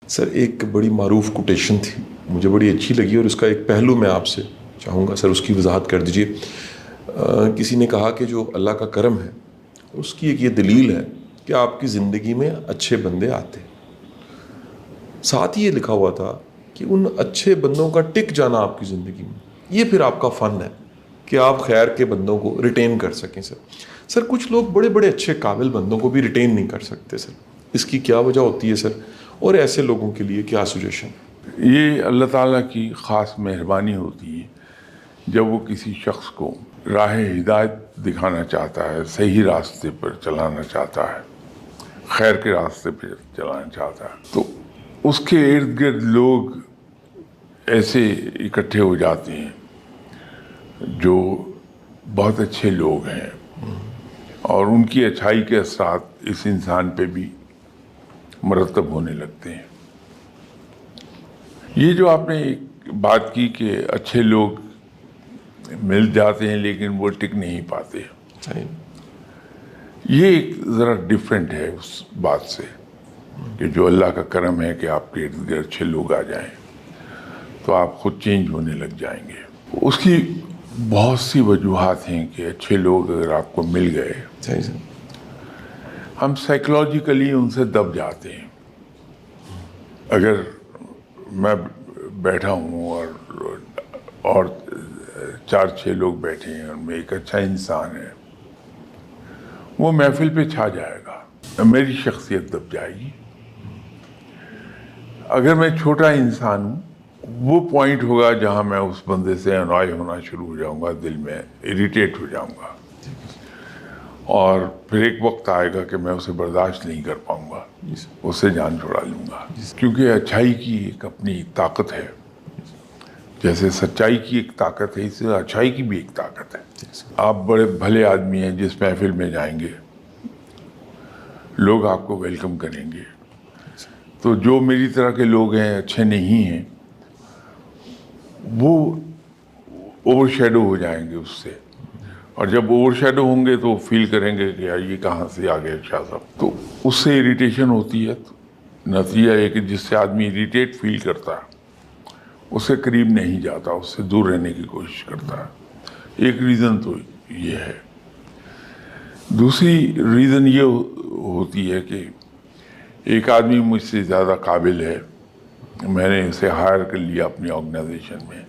سر ایک بڑی معروف کوٹیشن تھی، مجھے بڑی اچھی لگی اور اس کا ایک پہلو میں آپ سے چاہوں گا سر اس کی وضاحت کر دیجیے۔ کسی نے کہا کہ جو اللہ کا کرم ہے اس کی ایک یہ دلیل ہے کہ آپ کی زندگی میں اچھے بندے آتے ہیں، ساتھ ہی یہ لکھا ہوا تھا کہ ان اچھے بندوں کا ٹک جانا آپ کی زندگی میں یہ پھر آپ کا فن ہے کہ آپ خیر کے بندوں کو ریٹین کر سکیں۔ سر کچھ لوگ بڑے بڑے اچھے قابل بندوں کو بھی ریٹین نہیں کر سکتے سر، اس کی کیا وجہ ہوتی ہے سر، اور ایسے لوگوں کے لیے کیا سجیشن؟ یہ اللہ تعالیٰ کی خاص مہربانی ہوتی ہے جب وہ کسی شخص کو راہ ہدایت دکھانا چاہتا ہے، صحیح راستے پر چلانا چاہتا ہے، خیر کے راستے پہ چلانا چاہتا ہے، تو اس کے ارد گرد لوگ ایسے اکٹھے ہو جاتے ہیں جو بہت اچھے لوگ ہیں اور ان کی اچھائی کے اثرات اس انسان پہ بھی مرتب ہونے لگتے ہیں۔ یہ جو آپ نے ایک بات کی کہ اچھے لوگ مل جاتے ہیں لیکن وہ ٹک نہیں پاتے، یہ ایک ذرا ڈیفرنٹ ہے اس بات سے کہ جو اللہ کا کرم ہے کہ آپ کے ارد گرد اچھے لوگ آ جائیں تو آپ خود چینج ہونے لگ جائیں گے۔ اس کی بہت سی وجوہات ہیں کہ اچھے لوگ اگر آپ کو مل گئے، ہم سائیکولوجیکلی ان سے دب جاتے ہیں۔ اگر میں بیٹھا ہوں اور 4-6 لوگ بیٹھے ہیں اور میں ایک اچھا انسان ہے، وہ محفل پہ چھا جائے گا، میری شخصیت دب جائے گی۔ اگر میں چھوٹا انسان ہوں، وہ پوائنٹ ہوگا جہاں میں اس بندے سے انوائے ہونا شروع ہو جاؤں گا، دل میں اریٹیٹ ہو جاؤں گا، اور پھر ایک وقت آئے گا کہ میں اسے برداشت نہیں کر پاؤں گا، اس سے جان چھڑا لوں گا، کیونکہ اچھائی کی ایک اپنی طاقت ہے، جیسے سچائی کی ایک طاقت ہے، اس سے اچھائی کی بھی ایک طاقت ہے۔ آپ بڑے بھلے آدمی ہیں، جس محفل میں جائیں گے لوگ آپ کو ویلکم کریں گے، تو جو میری طرح کے لوگ ہیں، اچھے نہیں ہیں، وہ اوور شیڈو ہو جائیں گے اس سے، اور جب اوور شیڈو ہوں گے تو فیل کریں گے کہ یار یہ کہاں سے آ گئے شاہ صاحب، تو اس سے اریٹیشن ہوتی ہے۔ نتیجہ یہ کہ جس سے آدمی اریٹیٹ فیل کرتا ہے اس سے قریب نہیں جاتا، اس سے دور رہنے کی کوشش کرتا ہے۔ ایک ریزن تو یہ ہے۔ دوسری ریزن یہ ہوتی ہے کہ ایک آدمی مجھ سے زیادہ قابل ہے، میں نے اسے ہائر کر لیا اپنی آرگنائزیشن میں،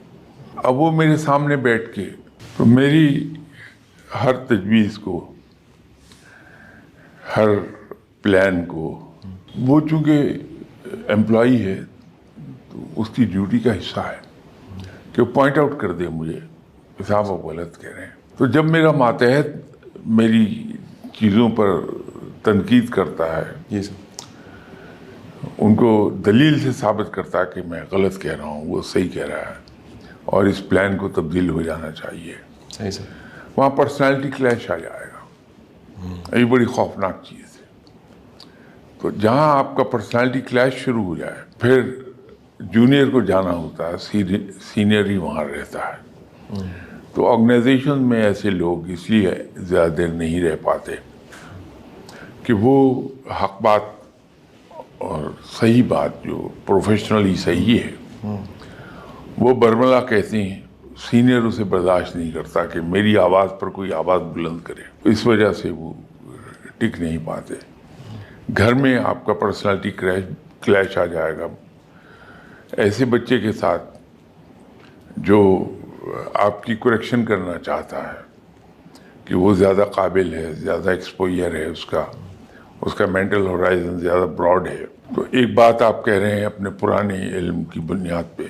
اب وہ میرے سامنے بیٹھ کے تو میری ہر تجویز کو، ہر پلان کو، وہ چونکہ امپلائی ہے تو اس کی ڈیوٹی کا حصہ ہے کہ وہ پوائنٹ آؤٹ کر دے مجھے کہ صاحب وہ غلط کہہ رہے ہیں۔ تو جب میرا ماتحت میری چیزوں پر تنقید کرتا ہے، جی سر، ان کو دلیل سے ثابت کرتا ہے کہ میں غلط کہہ رہا ہوں، وہ صحیح کہہ رہا ہے اور اس پلان کو تبدیل ہو جانا چاہیے، صحیح سر، وہاں پرسنالٹی کلیش آ جائے گا۔ یہ بڑی خوفناک چیز ہے۔ تو جہاں آپ کا پرسنالٹی کلیش شروع ہو جائے، پھر جونیئر کو جانا ہوتا ہے، سینئر ہی وہاں رہتا ہے۔ تو آرگنائزیشن میں ایسے لوگ اس لیے زیادہ دیر نہیں رہ پاتے کہ وہ حق بات اور صحیح بات جو پروفیشنلی صحیح ہے وہ برملا کہتے ہیں، سینئر اسے برداشت نہیں کرتا کہ میری آواز پر کوئی آواز بلند کرے، اس وجہ سے وہ ٹک نہیں پاتے۔ گھر میں آپ کا پرسنالٹی کلیش آ جائے گا ایسے بچے کے ساتھ جو آپ کی کریکشن کرنا چاہتا ہے کہ وہ زیادہ قابل ہے، زیادہ ایکسپوئر ہے، اس کا مینٹل ہورائزن زیادہ براڈ ہے، تو ایک بات آپ کہہ رہے ہیں اپنے پرانے علم کی بنیاد پہ،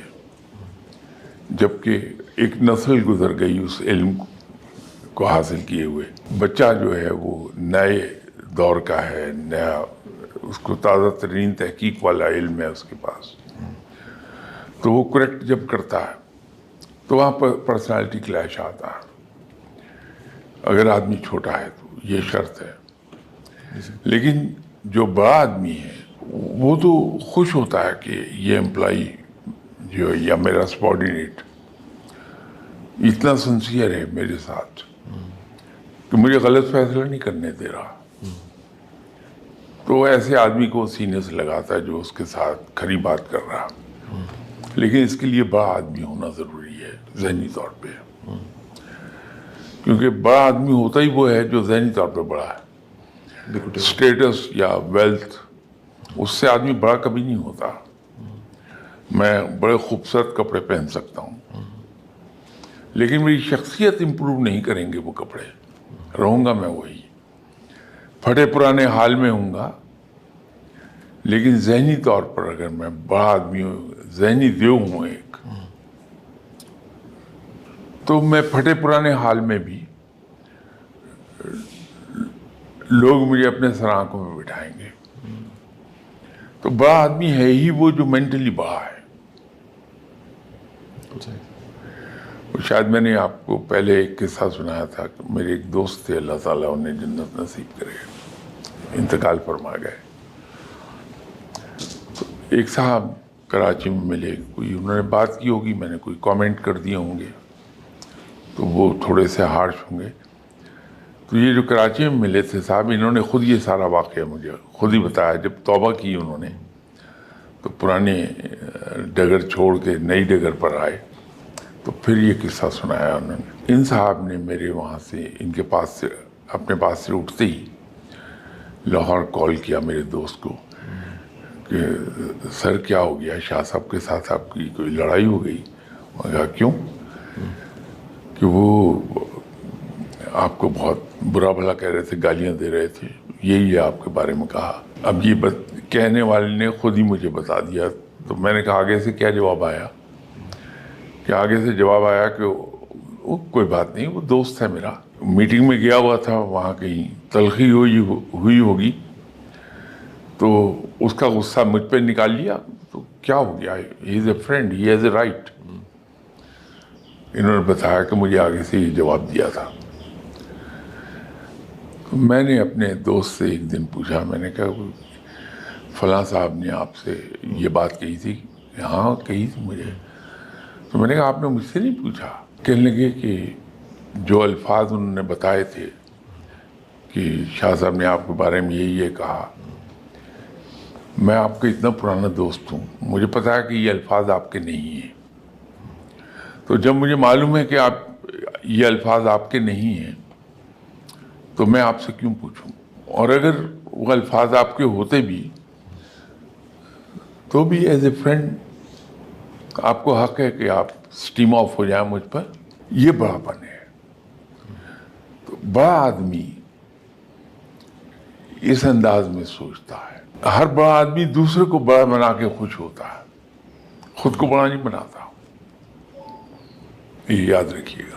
جبکہ ایک نسل گزر گئی اس علم کو حاصل کیے ہوئے۔ بچہ جو ہے وہ نئے دور کا ہے، نیا، اس کو تازہ ترین تحقیق والا علم ہے اس کے پاس، تو وہ کریکٹ جب کرتا ہے تو وہاں پر پرسنالٹی کلیش آتا ہے۔ اگر آدمی چھوٹا ہے تو یہ شرط ہے، لیکن جو بڑا آدمی ہے وہ تو خوش ہوتا ہے کہ یہ امپلائی جو یا میرا سبارڈینیٹ اتنا سنسیئر ہے میرے ساتھ کہ مجھے غلط فیصلہ نہیں کرنے دے رہا، تو ایسے آدمی کو سینے سے لگاتا ہے جو اس کے ساتھ کھری بات کر رہا. لیکن اس کے لیے بڑا آدمی ہونا ضروری ہے ذہنی طور پہ، کیونکہ بڑا آدمی ہوتا ہی وہ ہے جو ذہنی طور پہ بڑا ہے. اسٹیٹس یا ویلتھ اس سے آدمی بڑا کبھی نہیں ہوتا. میں بڑے خوبصورت کپڑے پہن سکتا ہوں لیکن میری شخصیت امپروو نہیں کریں گے وہ کپڑے. رہوں گا میں وہی پھٹے پرانے حال میں ہوں گا، لیکن ذہنی طور پر اگر میں بڑا آدمی ہوں، ذہنی دیو ہوں ایک، تو میں پھٹے پرانے حال میں بھی لوگ مجھے اپنے سر آنکھوں میں بٹھائیں گے. تو بڑا آدمی ہے ہی وہ جو مینٹلی بڑا ہے. شاید میں نے آپ کو پہلے ایک قصہ سنایا تھا کہ میرے ایک دوست تھے، اللہ تعالیٰ انہیں جنت نصیب کرے، انتقال فرما گئے. تو ایک صاحب کراچی میں ملے، کوئی انہوں نے بات کی ہوگی، میں نے کوئی کامنٹ کر دیے ہوں گے تو وہ تھوڑے سے ہارش ہوں گے. تو یہ جو کراچی میں ملے تھے صاحب، انہوں نے خود یہ سارا واقعہ مجھے خود ہی بتایا. جب توبہ کی انہوں نے تو پرانے ڈگر چھوڑ کے نئی ڈگر پر آئے تو پھر یہ قصہ سنایا انہوں نے. ان صاحب نے میرے وہاں سے، ان کے پاس سے، اپنے پاس سے اٹھتے ہی لاہور کال کیا میرے دوست کو کہ سر کیا ہو گیا، شاہ صاحب کے ساتھ آپ کی کوئی لڑائی ہو گئی؟ میں کہا کیوں؟ کہ وہ آپ کو بہت برا بھلا کہہ رہے تھے، گالیاں دے رہے تھے، یہی آپ کے بارے میں کہا. اب یہ کہنے والے نے خود ہی مجھے بتا دیا. تو میں نے کہا آگے سے کیا جواب آیا؟ کہ آگے سے جواب آیا کہ وہ کوئی بات نہیں، وہ دوست ہے میرا، میٹنگ میں گیا ہوا تھا، وہاں کہیں تلخی ہوئی ہوگی تو اس کا غصہ مجھ پہ نکال لیا. تو کیا ہو گیا؟ He is a friend, he has a right. انہوں نے بتایا کہ مجھے آگے سے یہ جواب دیا تھا. تو میں نے اپنے دوست سے ایک دن پوچھا، میں نے کہا فلاں صاحب نے آپ سے یہ بات کہی تھی؟ ہاں کہی تھی مجھے. تو میں نے کہا آپ نے مجھ سے نہیں پوچھا؟ کہنے لگے کہ جو الفاظ انہوں نے بتائے تھے کہ شاہ صاحب نے آپ کے بارے میں یہ کہا، میں آپ کا اتنا پرانا دوست ہوں، مجھے پتا ہے کہ یہ الفاظ آپ کے نہیں ہیں. تو جب مجھے معلوم ہے کہ یہ الفاظ آپ کے نہیں ہیں تو میں آپ سے کیوں پوچھوں؟ اور اگر وہ الفاظ آپ کے ہوتے بھی تو بھی ایز اے فرینڈ آپ کو حق ہے کہ آپ اسٹیم آف ہو جائیں مجھ پر. یہ بڑا پن ہے. تو بڑا آدمی اس انداز میں سوچتا ہے. ہر بڑا آدمی دوسرے کو بڑا بنا کے خوش ہوتا ہے، خود کو بڑا نہیں بناتا. یہ یاد رکھیے گا.